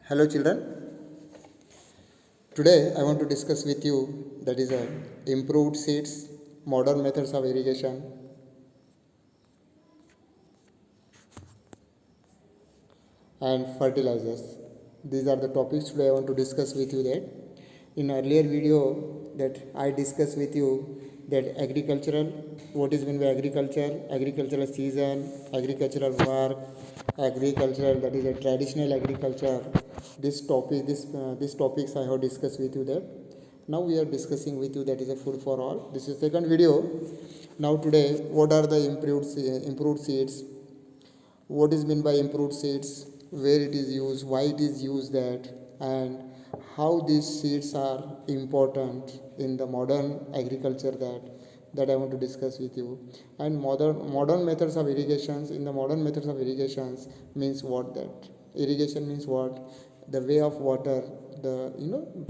Hello children, today I want to discuss with you that is improved seeds, modern methods of irrigation and fertilizers. These are the topics today I want to discuss with you. That in earlier video that I discussed with you that agricultural, what is meant by agriculture, agricultural season, agricultural work, agricultural, that is a traditional agriculture. These topics I have discussed with you. That now we are discussing with you that is a food for all. This is second video. Now today, what are the improved seeds? What is meant by improved seeds, where it is used, why it is used, that, and how these seeds are important in the modern agriculture, that I want to discuss with you. And modern methods of irrigations. In the modern methods of irrigations means what, that irrigation means what, the way of water the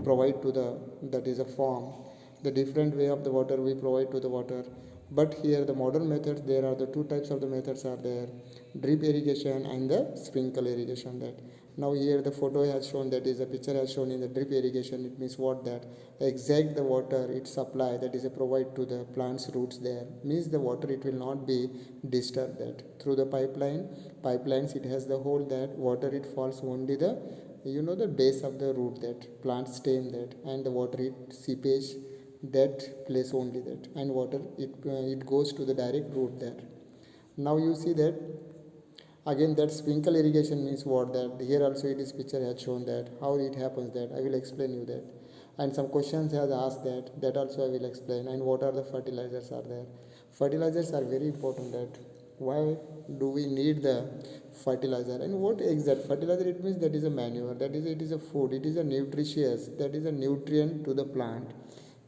provide to the, that is a form, the different way of the water we provide to the water. But here the modern methods, there are the two types of the methods are there, drip irrigation and the sprinkle irrigation. That now here the photo has shown, that is a picture has shown in the drip irrigation. It means what, that exact the water it supply, that is a provide to the plants roots, there means the water it will not be disturbed, that through the pipelines it has the hole, that water it falls only the the base of the root, that plant stem, that and the water it seepage that place only, that and water it goes to the direct root there. Now you see that again that sprinkle irrigation means what, that here also it is picture has shown, that how it happens, that I will explain you that. And some questions has asked, that also I will explain. And what are the fertilizers are there. Fertilizers are very important, that why do we need the fertilizer, and what exact fertilizer it means, that is a manure, that is it is a food, it is a nutritious, that is a nutrient to the plant.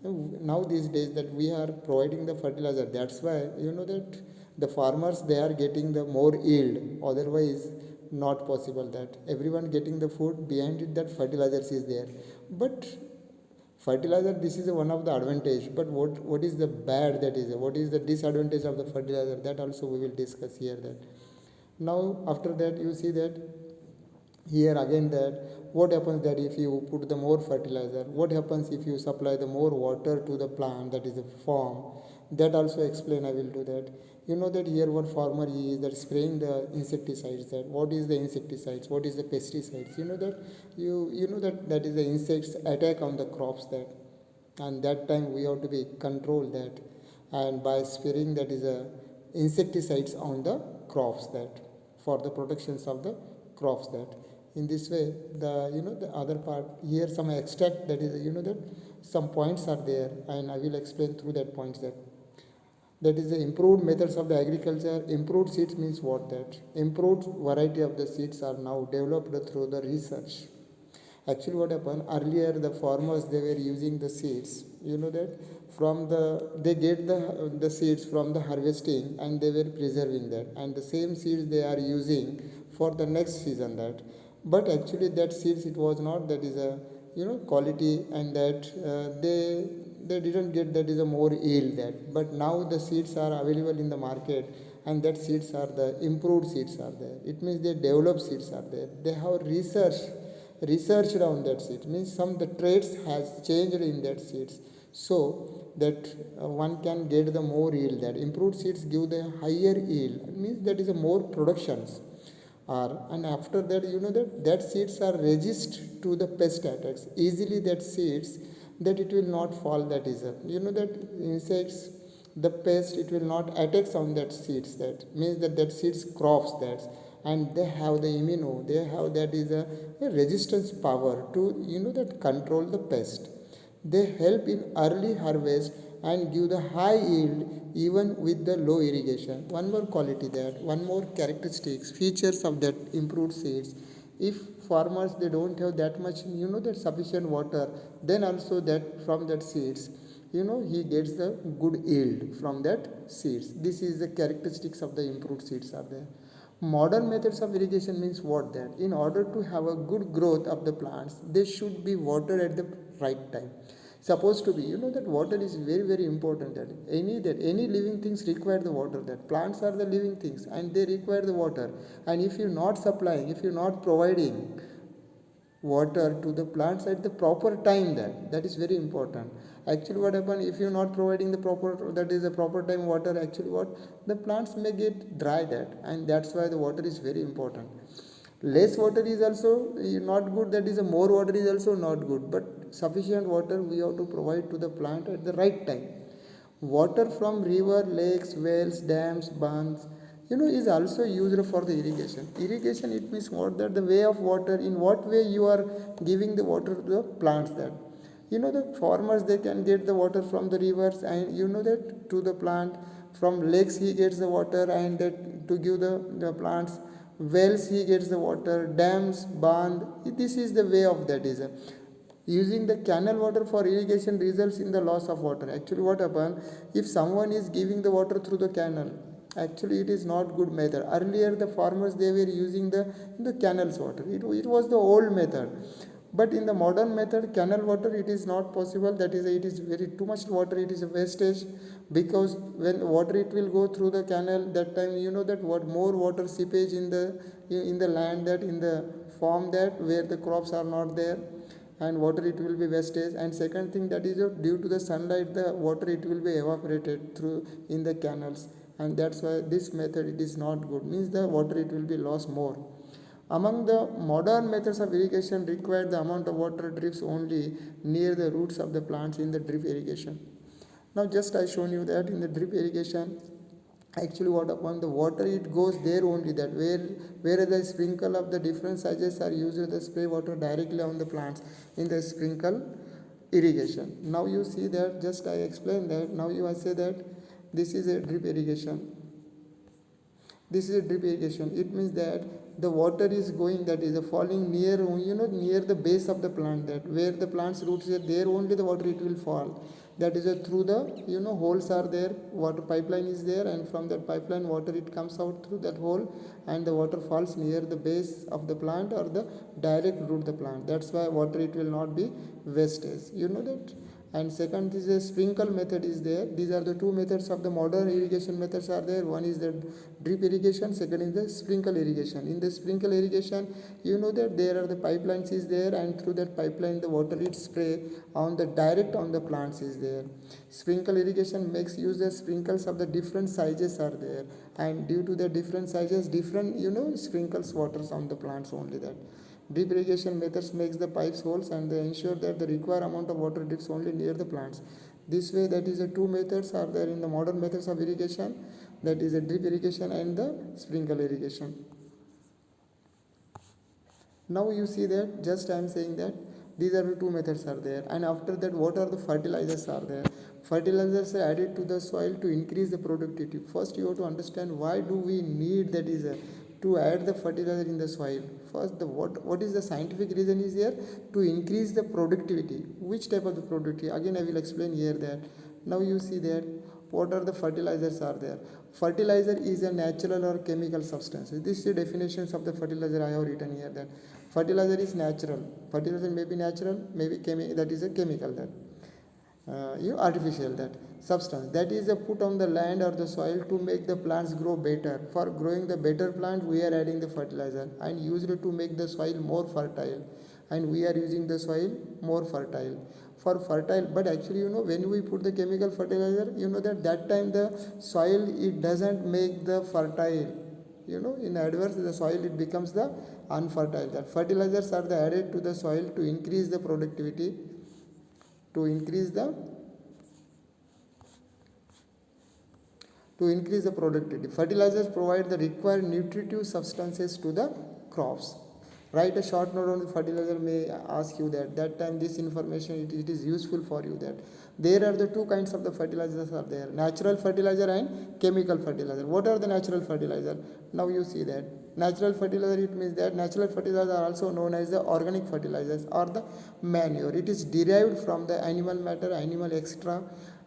Now these days that we are providing the fertilizer, that's why that the farmers they are getting the more yield, otherwise not possible, that everyone getting the food, behind it that fertilizers is there. But fertilizer, this is one of the advantage, but what is the bad, that is what is the disadvantage of the fertilizer, that also we will discuss here. That now after that you see that here again, that what happens, that if you put the more fertilizer, what happens if you supply the more water to the plant, that is a form, that also explain I will do that. That here what farmer is that spraying the insecticides, that what is the insecticides, what is the pesticides, that that is the insects attack on the crops, that and that time we have to be control that, and by spraying that is a insecticides on the crops, that for the protections of the crops, that in this way the the other part here some extract, that is that some points are there, and I will explain through that points, that is the improved methods of the agriculture. Improved seeds means what, that improved variety of the seeds are now developed through the research. Actually what happened earlier, the farmers they were using the seeds, that from the they get the seeds from the harvesting, and they were preserving that, and the same seeds they are using for the next season, that but actually that seeds it was not, that is a quality, and that they didn't get that is a more yield, that but now the seeds are available in the market, and that seeds are the improved seeds are there. It means they developed seeds are there, they have researched on that seed, means some the traits has changed in that seeds, so that one can get the more yield, that improved seeds give the higher yield. It means that is a more productions are, and after that that seeds are resist to the pest attacks easily, that seeds that it will not fall, that is a that insects, the pest it will not attacks on that seeds, that means that seeds crops, that and they have the they have that is a resistance power to that control the pest. They help in early harvest and give the high yield even with the low irrigation. One more quality, that one more characteristics features of that improved seeds. If farmers they don't have that much that sufficient water, then also that from that seeds he gets the good yield from that seeds. This is the characteristics of the improved seeds are there. Modern methods of irrigation means what, that in order to have a good growth of the plants, they should be watered at the right time. Supposed to be that water is very important, that any living things require the water, that plants are the living things and they require the water, and if you're not supplying, if you're not providing, water to the plants at the proper time. That is very important. Actually what happen, if you're not providing the proper, that is the proper time water, actually what, the plants may get dry, that, and that's why the water is very important. Less water is also not good, that is a more water is also not good, but sufficient water we have to provide to the plant at the right time. Water from river, lakes, wells, dams, ponds, is also used for the irrigation. Irrigation, it means what, that the way of water, in what way you are giving the water to the plants. That, the farmers, they can get the water from the rivers, and that to the plant. From lakes he gets the water, and that to give the plants. Wells he gets the water, dams, band. This is the way of that is. Using the canal water for irrigation results in the loss of water. Actually what happen, if someone is giving the water through the canal, actually it is not good method. Earlier the farmers, they were using the canals water. It was the old method. But in the modern method, canal water, it is not possible. That is, it is very too much water, it is a wastage. Because when water it will go through the canal, that time that what more water seepage in the land, that in the farm, that where the crops are not there, and water it will be wastage. And second thing, that is due to the sunlight, the water it will be evaporated through in the canals, and that's why this method it is not good, means the water it will be lost more. Among the modern methods of irrigation, require the amount of water drips only near the roots of the plants in the drip irrigation. Now just I shown you that in the drip irrigation, actually what upon the water it goes there only, that where the sprinkle of the different sizes are used, the spray water directly on the plants in the sprinkle irrigation. Now you see that, just I explained that. Now you I say that this is a drip irrigation. This is a drip irrigation. It means that the water is going, that is falling near, near the base of the plant, that where the plant's roots are there only the water it will fall. That is through the, holes are there, water pipeline is there, and from that pipeline water it comes out through that hole, and the water falls near the base of the plant or the direct root the plant. That's why water it will not be wastage. You know that. And second is a sprinkle method is there. These are the two methods of the modern irrigation methods are there. One is the drip irrigation, second is the sprinkle irrigation. In the sprinkle irrigation, that there are the pipelines is there, and through that pipeline the water it spray on the direct on the plants is there. Sprinkle irrigation makes use the sprinkles of the different sizes are there, and due to the different sizes, different sprinkles waters on the plants only. That drip irrigation methods makes the pipes holes, and they ensure that the required amount of water drips only near the plants. This way, that is the two methods are there in the modern methods of irrigation, that is the drip irrigation and the sprinkle irrigation. Now you see that, just I am saying that these are the two methods are there. And after that, what are the fertilizers are there? Fertilizers are added to the soil to increase the productivity. First you have to understand why do we need, that is to add the fertilizer in the soil. First, what is the scientific reason is here? To increase the productivity. Which type of the productivity? Again I will explain here that. Now you see that what are the fertilizers are there. Fertilizer is a natural or chemical substance. This is the definitions of the fertilizer I have written here, that fertilizer is natural. Fertilizer may be natural, maybe that is a chemical, that artificial, that substance that is put on the land or the soil to make the plants grow better. For growing the better plant, we are adding the fertilizer, and usually to make the soil more fertile, and we are using the soil more fertile for fertile. But actually when we put the chemical fertilizer, that time the soil it doesn't make the fertile. In adverse, the soil it becomes the unfertile. That fertilizers are the added to the soil to increase the productivity, to increase the productivity. Fertilizers provide the required nutritive substances to the crops. Write a short note on the fertilizer, may ask you that time this information it is useful for you. That there are the two kinds of the fertilizers are there, natural fertilizer and chemical fertilizer. What are the natural fertilizer? Now you see that natural fertilizer, it means that natural fertilizers are also known as the organic fertilizers or the manure. It is derived from the animal matter, animal excreta,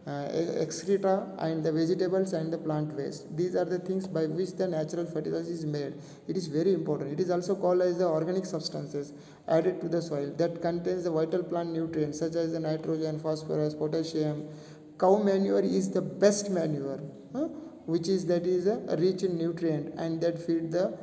and the vegetables and the plant waste. These are the things by which the natural fertilizer is made. It is very important. It is also called as the organic substances added to the soil that contains the vital plant nutrients such as the nitrogen, phosphorus, potassium. Cow manure is the best manure, which is that is rich in nutrient, and that feed the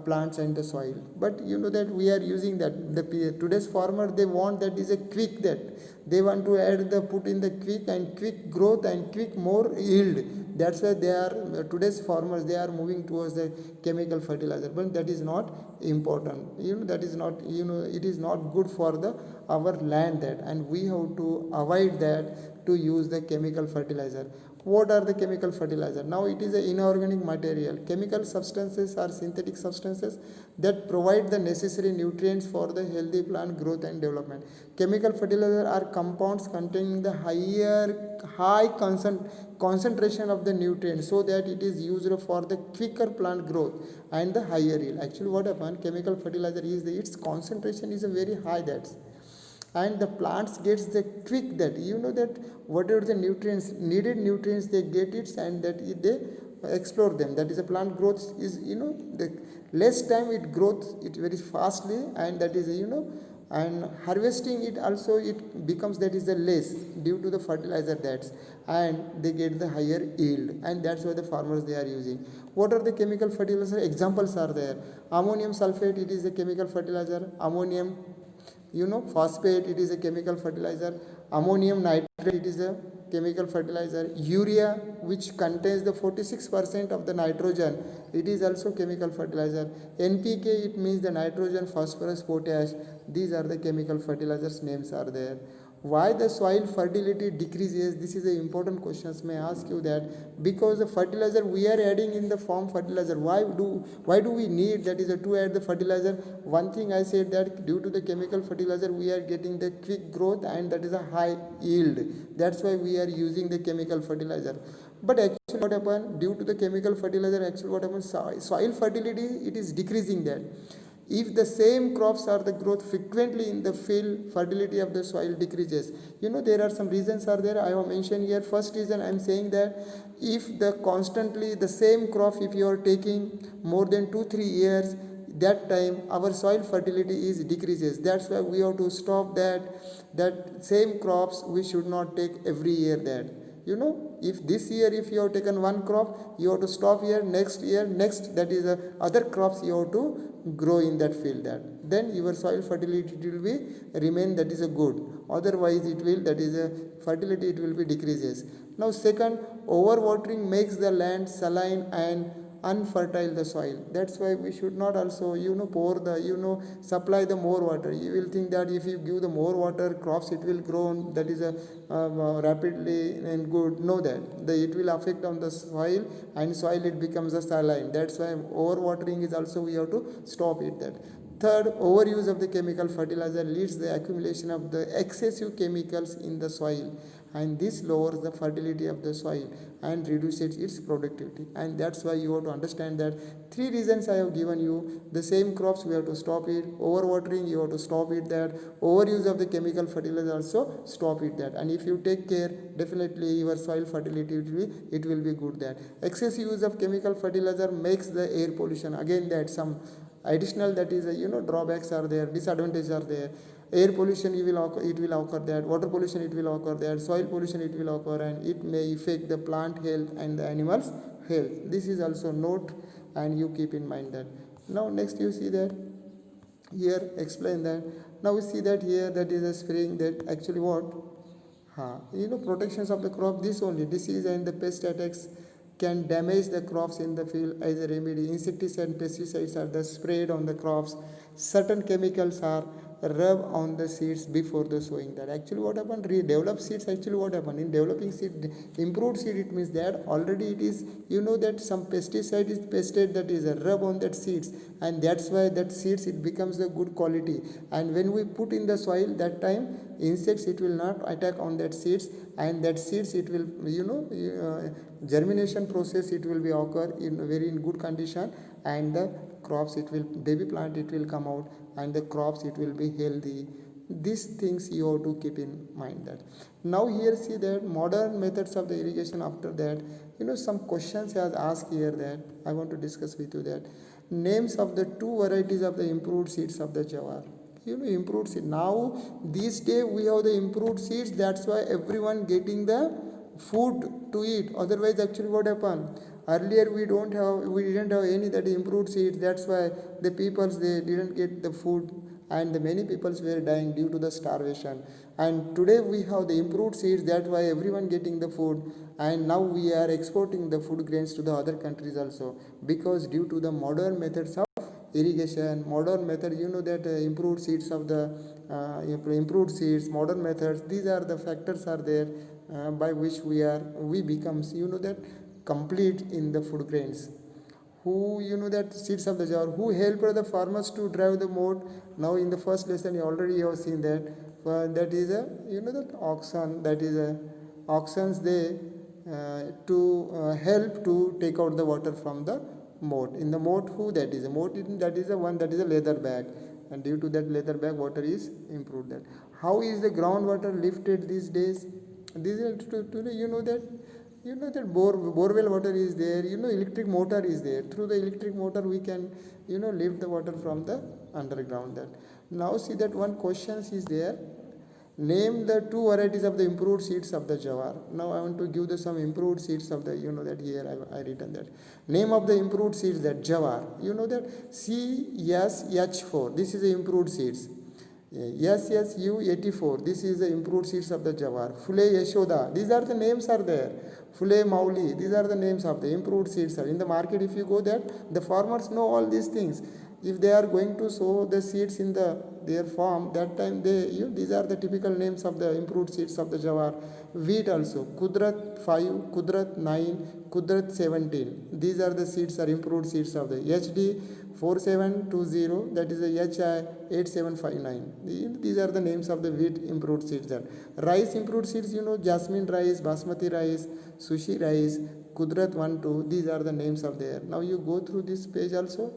plants and the soil. But you know that we are using that today's farmer, they want that is a quick, that they want to add the put in the quick and quick growth and quick more yield. That's why they are today's farmers, they are moving towards the chemical fertilizer. But that is not important, that is not, it is not good for the our land, that, and we have to avoid that to use the chemical fertilizer. What are the chemical fertilizer? Now it is an inorganic material. Chemical substances are synthetic substances that provide the necessary nutrients for the healthy plant growth and development. Chemical fertilizer are compounds containing the high concentration of the nutrients, so that it is used for the quicker plant growth and the higher yield. Actually what happen, chemical fertilizer is its concentration is a very high, that's, and the plants gets the quick, that that whatever the nutrients, needed nutrients, they get it, and that they explore them. That is a plant growth is, the less time it grows it very fastly, and that is and harvesting it also, it becomes that is the less due to the fertilizer, that's, and they get the higher yield, and that's why the farmers they are using. What are the chemical fertilizer examples are there? Ammonium sulfate, it is a chemical fertilizer. Ammonium phosphate, it is a chemical fertilizer. Ammonium nitrate, it is a chemical fertilizer. Urea, which contains the 46% of the nitrogen, it is also chemical fertilizer. NPK, it means the nitrogen, phosphorus, potash. These are the chemical fertilizers names are there. Why the soil fertility decreases? This is an important question. May I ask you that? Because the fertilizer we are adding in the farm fertilizer, why do we need that is to add the fertilizer? One thing I said, that due to the chemical fertilizer we are getting the quick growth, and that is a high yield. That's why we are using the chemical fertilizer. But actually what happens, due to the chemical fertilizer, actually what happens, soil fertility it is decreasing. That if the same crops are the growth frequently in the field, fertility of the soil decreases. There are some reasons are there, I have mentioned here. First reason I am saying that if the constantly the same crop, if you are taking more than 2-3 years, that time our soil fertility is decreases. That's why we have to stop that same crops we should not take every year. That if this year if you have taken one crop, you have to stop here, next year next, that is other crops you have to grow in that field, that then your soil fertility will be remain, that is a good. Otherwise it will, that is a fertility it will be decreases. Now second, overwatering makes the land saline and unfertile the soil. That's why we should not also pour the supply the more water. You will think that if you give the more water, crops it will grow, that is a rapidly and good. No, that it will affect on the soil, and soil it becomes a saline. That's why overwatering is also we have to stop it. That third, overuse of the chemical fertilizer leads the accumulation of the excessive chemicals in the soil, and this lowers the fertility of the soil and reduces its productivity. And that's why you have to understand that three reasons I have given you. The same crops we have to stop it, overwatering you have to stop it, that overuse of the chemical fertilizer also stop it, that, and if you take care, definitely your soil fertility it will be good. That excessive use of chemical fertilizer makes the air pollution, again that some additional, that is drawbacks are there, disadvantages are there. Air pollution it will occur, that water pollution it will occur, that soil pollution it will occur, and it may affect the plant health and the animals health. This is also note, and you keep in mind that. Now next you see that here explain that. Now we see that here, that is a spraying, that actually what protections of the crop, this only disease and the pest attacks can damage the crops in the field. As a remedy, insecticides and pesticides are the sprayed on the crops. Certain chemicals are rub on the seeds before the sowing. That actually what happened, redevelop seeds, actually what happened in developing seed, improved seed, it means that already it is that some pesticide is pested, that is a rub on that seeds, and that's why that seeds it becomes a good quality. And when we put in the soil, that time insects it will not attack on that seeds, and that seeds it will germination process it will be occur in very in good condition, and the crops it will baby plant it will come out, and the crops it will be healthy. These things you have to keep in mind. That now here see that modern methods of the irrigation. After that some questions has asked here, that I want to discuss with you. That names of the two varieties of the improved seeds of the jawar. Improved seed, now these days we have the improved seeds, that's why everyone getting the food to eat. Otherwise actually what happen, Earlier we didn't have any that improved seeds. That's why the peoples they didn't get the food, and the many peoples were dying due to the starvation. And today we have the improved seeds. That's why everyone getting the food, and now we are exporting the food grains to the other countries also, because due to the modern methods of irrigation, modern method, that improved seeds of the improved seeds, modern methods, these are the factors are there by which we becomes that complete in the food grains. Who that seeds of the jar, who helped the farmers to drive the moat. Now in the first lesson you already have seen that that is a that oxen, that is a oxens, they to help to take out the water from the moat. In the moat, who that is a moat, that is a one, that is a leather bag, and due to that leather bag water is improved. That how is the groundwater lifted these days? This is to that that borewell water is there, electric motor is there. Through the electric motor we can lift the water from the underground. That now see that one question is there. Name the two varieties of the improved seeds of the jawar. Now I want to give the some improved seeds of the that here I written that. Name of the improved seeds that jawar. That CSH4. This is the improved seeds. SSU84. This is the improved seeds of the jawar. Fule Yashoda. These are the names are there. Fule Mauli. These are the names of the improved seeds. In the market, if you go there, the farmers know all these things. If they are going to sow the seeds in their farm, that time these are the typical names of the improved seeds of the jawar. Wheat also, Kudrat 5, Kudrat 9, Kudrat 17. These are the seeds are improved seeds of the HD 4720, that is the HI 8759. These are the names of the wheat improved seeds. That rice improved seeds, jasmine rice, basmati rice, sushi rice, Kudrat 1 2. These are the names of there. Now you go through this page also,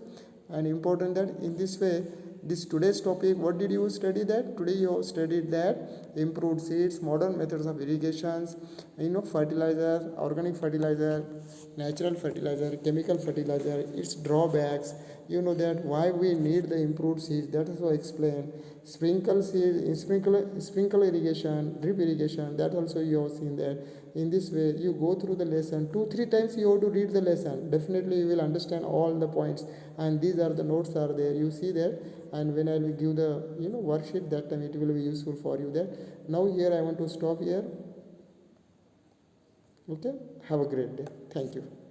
and important that in this way, this today's topic, what did you study? That today you have studied that improved seeds, modern methods of irrigations, fertilizer, organic fertilizer, natural fertilizer, chemical fertilizer, its drawbacks, that why we need the improved seeds. That is also explained. Sprinkle irrigation, drip irrigation, that also you have seen that. In this way you go through the lesson 2-3 times, you have to read the lesson. Definitely you will understand all the points, and these are the notes are there, you see that. And when I will give the worksheet, that time it will be useful for you there. Now here I want to stop here. Okay, have a great day. Thank you.